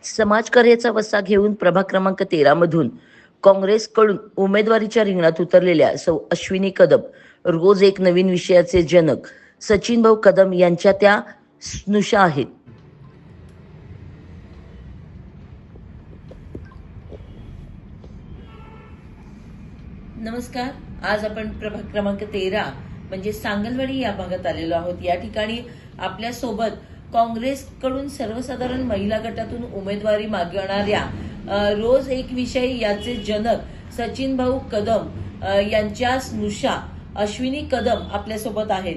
समाजकार्याचा वसा घेऊन प्रभाग क्रमांक 13 मधून काँग्रेसकडून उमेदवारीच्या रिंगणात उतरलेल्या सौ अश्विनी कदम, रोज एक नवीन विषयाचे जनक सचिन भाऊ कदम यांच्या त्या स्नुषा आहेत. नमस्कार. आज आपण प्रभाग क्रमांक 13 म्हणजे सांगलवाडी या भागात आलेलो आहोत. या ठिकाणी आपल्या सोबत काँग्रेसकडून सर्वसाधारण महिला गटातून उमेदवारी मागणाऱ्या रोज एक विषय याचे जनक सचिन भाऊ कदम यांच्या स्नुषा अश्विनी कदम आपल्यासोबत आहेत.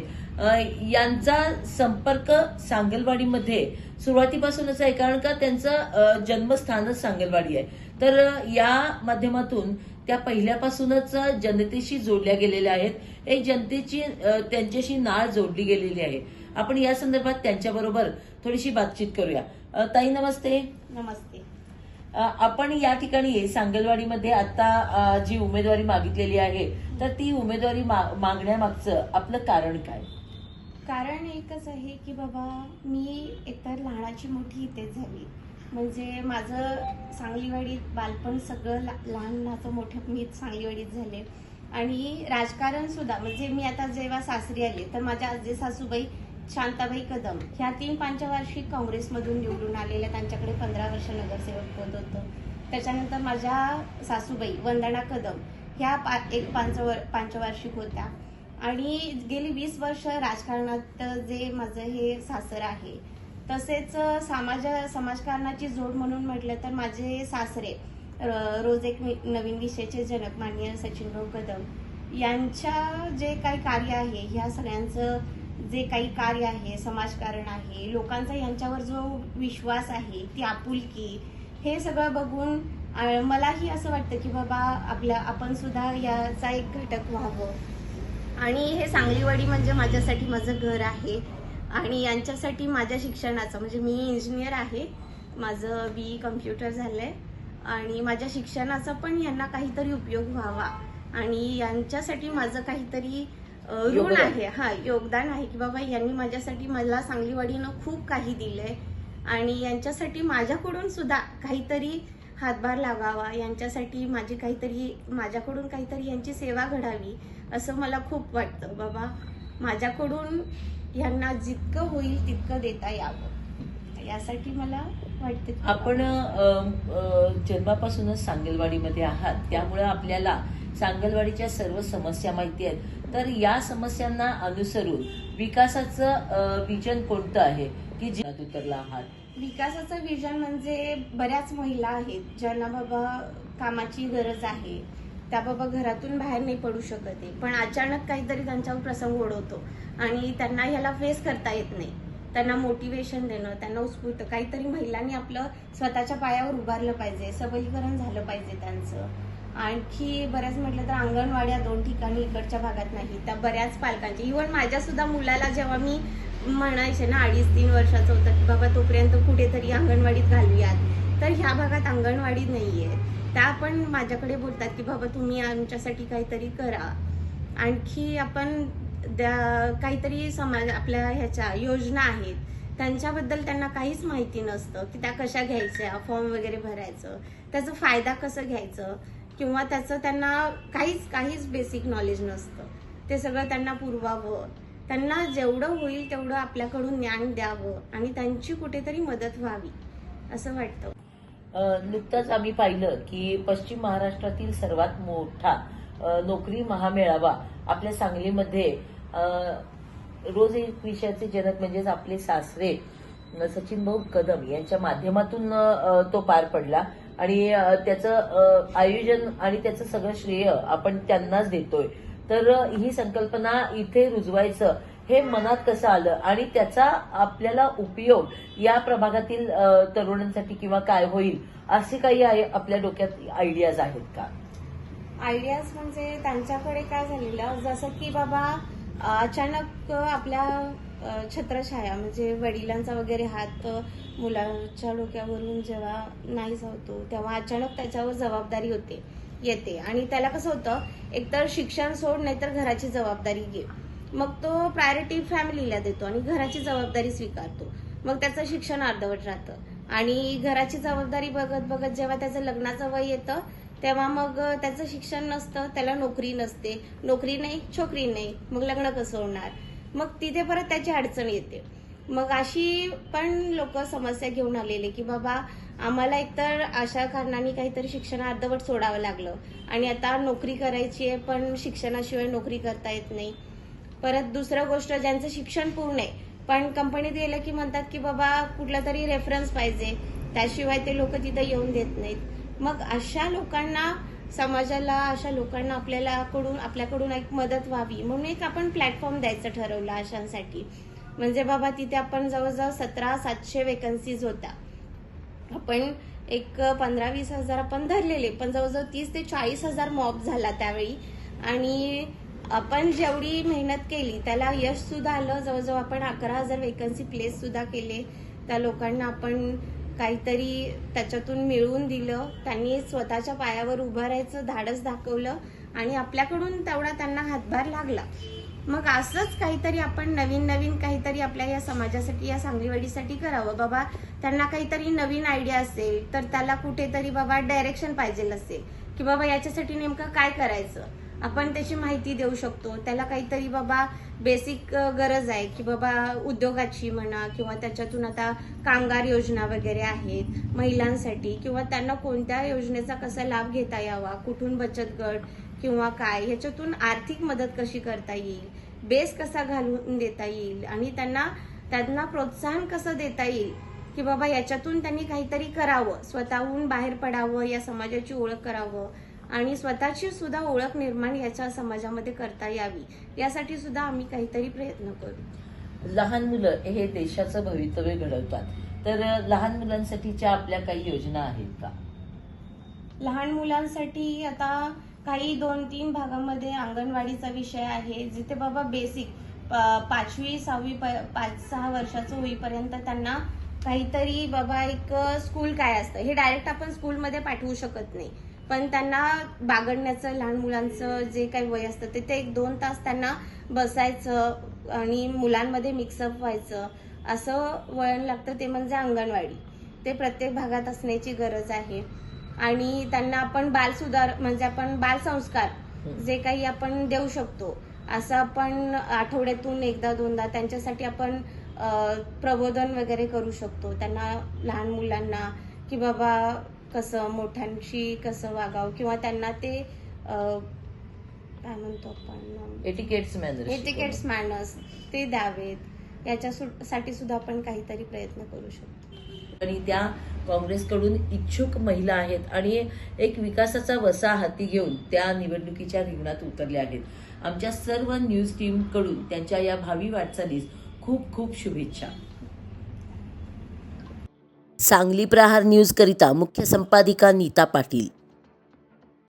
यांचा संपर्क सांगलवाडीमध्ये सुरुवातीपासूनच आहे, कारण का त्यांचं जन्मस्थानच सांगलवाडी आहे. तर या माध्यमातून त्या पहिल्यापासूनच जनतेशी जोडल्या गेलेल्या आहेत. एक जनतेची त्यांच्याशी नाळ जोडली गेलेली आहे. आपण या संदर्भात त्यांच्याबरोबर थोडीशी बातचीत करूया. ताई नमस्ते. नमस्ते. आपण या ठिकाणी सांगलवाडीमध्ये आता जी उमेदवारी मागितलेली आहे, तर ती उमेदवारी मागण्यामागचं आपलं कारण काय? कारण एकच आहे की बाबा मी एकतर लहानाची मोठी इथेच झाली, म्हणजे माझं सांगलीवाडीत बालपण सगळं लहानाचं मोठं मी सांगलीवाडीत झाले. आणि राजकारण सुद्धा म्हणजे मी आता जेव्हा सासरी आले तर माझ्या आजी सासूबाई शांताबाई कदम ह्या 3 पंचवार्षिक काँग्रेसमधून निवडून आलेल्या, त्यांच्याकडे 15 वर्ष नगरसेवक पद होतं. त्याच्यानंतर माझ्या सासूबाई वंदना कदम ह्या एक पंचवार्षिक होत्या. आणि गेली 20 वर्ष राजकारणात जे माझं हे सासर आहे. तसेच समाजकारणाची जोड म्हणून म्हटलं तर माझे सासरे रोज एक नवीन विषयाचे जनक माननीय सचिनभाऊ कदम यांच्या जे काही कार्य आहे, ह्या सगळ्यांचं जे काही कार्य आहे, समाजकारण आहे, लोकांचा यांच्यावर जो विश्वास आहे, ती आपुलकी, हे सगळं बघून मलाही असं वाटतं की बाबा आपण सुद्धा याचा एक घटक व्हावं. आणि हे सांगलीवाडी म्हणजे माझ्यासाठी माझं घर आहे. आणि यांच्यासाठी माझ्या शिक्षणाचं म्हणजे मी इंजिनियर आहे, माझं BE कम्प्युटर झालंय, आणि माझ्या शिक्षणाचा पण यांना काहीतरी उपयोग व्हावा आणि यांच्यासाठी माझं काहीतरी ऋण आहे, योगदान आहे की बाबा यांनी माझ्यासाठी मला सांगलीवाडीनं खूप काही दिलंय आणि यांच्यासाठी माझ्याकडून सुद्धा काहीतरी हातभार लागावा, यांच्यासाठी माझ्याकडून काहीतरी यांची सेवा घडावी असं मला खूप वाटतं. बाबा माझ्याकडून यांना जितकं होईल तितकं देता यावं, यासाठी मला वाटतं. आपण जन्मापासूनच सांगलवाडीमध्ये आहात, त्यामुळे आपल्याला सांगलवाडीच्या सर्व समस्या माहिती आहेत. तर या समस्यांना अनुसरून विकासाचं विजन कोणतं आहे की ज्यात उतरला आहात? विकासाचं विजन म्हणजे बऱ्याच महिला आहेत ज्यांना बाबा कामाची गरज आहे, त्या बाबा घरातून बाहेर नाही पडू शकत आहे, पण अचानक काहीतरी त्यांच्यावर प्रसंग ओढवतो आणि त्यांना ह्याला फेस करता येत नाही. त्यांना मोटिवेशन देणं, त्यांना उत्स्फूर्त काहीतरी महिलांनी आपलं स्वतःच्या पायावर उभारलं पाहिजे, सबलीकरण झालं पाहिजे त्यांचं. आणखी बऱ्याच म्हटलं तर अंगणवाड्या 2 ठिकाणी इकडच्या भागात नाही, त्या बऱ्याच पालकांची, इव्हन माझ्या सुद्धा मुलाला जेव्हा मी म्हणायचे ना 2.5-3 वर्षाचं होतं की बाबा तोपर्यंत कुठेतरी अंगणवाडीत घालूयात, तर ह्या भागात अंगणवाडी नाहीये. त्या पण माझ्याकडे बोलतात की बाबा तुम्ही आमच्यासाठी काहीतरी करा. आणखी आपण काहीतरी समाज आपल्या ह्याच्या योजना आहेत त्यांच्याबद्दल त्यांना काहीच माहिती नसतं की त्या कशा घ्यायच्या, फॉर्म वगैरे भरायचं, त्याचा फायदा कसं घ्यायचं, किंवा त्याचं त्यांना काहीच बेसिक नॉलेज नसतं. ते सगळं त्यांना पुरवावं, त्यांना जेवढं होईल तेवढं आपल्याकडून ज्ञान द्यावं आणि त्यांची कुठेतरी मदत व्हावी असं वाटतं. नुकतंच आम्ही पाहिलं की पश्चिम महाराष्ट्रातील सर्वात मोठा नोकरी महामेळावा आपल्या सांगलीमध्ये रोज एक विषयाचे जनक म्हणजेच आपले सासरे सचिन भाऊ कदम यांच्या माध्यमातून तो पार पडला. आणि त्याचं आयोजन आणि त्याचं सगळं श्रेय आपण त्यांनाच देतोय. तर ही संकल्पना इथे रुजवायचं हे मनात कसं आलं आणि त्याचा आपल्याला उपयोग या प्रभागातील तरुणांसाठी किंवा काय होईल असे काही आपल्या डोक्यात आयडियाज आहेत का? आयडियाज म्हणजे त्यांच्याकडे काय झालेलं, जसं की बाबा अचानक आपल्या छत्रछाया म्हणजे वडिलांचा वगैरे हात मुलाच्या डोक्यावरून जेव्हा नाही जातो तेव्हा अचानक त्याच्यावर जबाबदारी येते आणि त्याला कसं होतं, एकतर शिक्षण सोड नाहीतर घराची जबाबदारी घे. मग तो प्रायोरिटी फॅमिलीला देतो आणि घराची जबाबदारी स्वीकारतो. मग त्याचं शिक्षण अर्धवट राहतं आणि घराची जबाबदारी बघत बघत जेव्हा त्याचं लग्नाचं वय येतं तेव्हा मग त्याचं शिक्षण नसतं, त्याला नोकरी नसते, नोकरी नाही छोकरी नाही, मग लग्न कसं होणार, मग तिथे परत त्याची अडचण येते. मग अशी पण लोक समस्या घेऊन आलेले की बाबा आम्हाला एकतर अशा कारणाने काहीतरी शिक्षण अर्धवट सोडावं लागलं आणि आता नोकरी करायची आहे पण शिक्षणाशिवाय नोकरी करता येत नाही. परत दुसरं गोष्ट, ज्यांचं शिक्षण पूर्ण आहे पण कंपनीत गेलं की म्हणतात की बाबा कुठला तरी रेफरन्स पाहिजे, त्याशिवाय ते लोक तिथं येऊन देत नाहीत. मग अशा लोकांना, समाजाला अशा लोकांना आपल्याकडून एक मदत व्हावी म्हणून एक आपण प्लॅटफॉर्म द्यायचं ठरवलं अशांसाठी. म्हणजे बाबा तिथे आपण जवळजवळ 1700 वेकन्सीज होत्या. आपण एक 15-20 हजार आपण धरलेले, पण जवळजवळ 30 ते 40 हजार मॉब झाला त्यावेळी. आणि आपण जेवढी मेहनत केली त्याला यश सुद्धा आलं. जवळजवळ आपण 11,000 वेकन्सी प्लेस सुद्धा केले. त्या लोकांना आपण काहीतरी त्याच्यातून मिळवून दिलं. त्यांनी स्वतःच्या पायावर उभं राहायचं धाडस दाखवलं आणि आपल्याकडून तेवढा त्यांना हातभार लागला. मग असंच काहीतरी आपण नवीन काहीतरी आपल्या या समाजासाठी, या सांगलीवाडीसाठी करावं. बाबा त्यांना काहीतरी नवीन आयडिया असेल तर त्याला कुठेतरी बाबा डायरेक्शन पाहिजे असेल की बाबा याच्यासाठी नेमकं काय करायचं, आपण त्याची माहिती देऊ शकतो. त्याला काहीतरी बाबा बेसिक गरज आहे की बाबा उद्योगाची म्हणा, किंवा त्याच्यातून आता कामगार योजना वगैरे आहेत महिलांसाठी, किंवा त्यांना कोणत्या योजनेचा कसा लाभ घेता यावा, कुठून बचत गट किंवा काय, ह्याच्यातून आर्थिक मदत कशी करता येईल, बेस कसा घालून देता येईल आणि त्यांना प्रोत्साहन कसं देता येईल की बाबा याच्यातून त्यांनी काहीतरी करावं, स्वतःहून बाहेर पडावं, या समाजाची ओळख करावं आणि स्वतःची सुद्धा ओळख निर्माण याच्या समाजामध्ये करता यावी, यासाठी सुद्धा आम्ही काहीतरी प्रयत्न करू. लहान मुलं हे देशाचं भवितव्य घडवतात, तर लहान मुलांसाठीच्या आपल्या काही योजना आहेत का? लहान मुलांसाठी आता काही 2-3 भागामध्ये अंगणवाडीचा विषय आहे, जिथे बाबा बेसिक 5वी 6वी 5-6 वर्षाचं होईपर्यंत त्यांना काहीतरी बाबा एक स्कूल काय असतं हे डायरेक्ट आपण स्कूलमध्ये पाठवू शकत नाही, पण त्यांना बागडण्याचं, लहान मुलांचं जे काही वय असतं ते 1-2 तास त्यांना बसायचं आणि मुलांमध्ये मिक्सअप व्हायचं, असं वळण लागतं. ते म्हणजे अंगणवाडी. ते प्रत्येक भागात असण्याची गरज आहे. आणि त्यांना आपण म्हणजे आपण बालसंस्कार जे काही आपण देऊ शकतो, असं आपण आठवड्यातून 1-2दा त्यांच्यासाठी आपण प्रबोधन वगैरे करू शकतो. त्यांना, लहान मुलांना की बाबा कसं मोठ्यांशी कसं वागावं, किंवा त्यांना ते काय म्हणतो आपण एटिकेट्स मॅनर्स ते द्यावेत, याच्यासाठी सुद्धा आपण काहीतरी प्रयत्न करू शकतो. आणि त्या काँग्रेसकडून इच्छुक महिला आहेत आणि एक विकासाचा वसा हाती घेऊन त्या निवडणुकीच्या रिंगणात उतरल्या आहेत. आमच्या सर्व न्यूज टीमकडून त्यांच्या या भावी वाटचालीस खूप खूप शुभेच्छा. सांगली प्रहार न्यूज करिता मुख्य संपादिका नीता पाटील.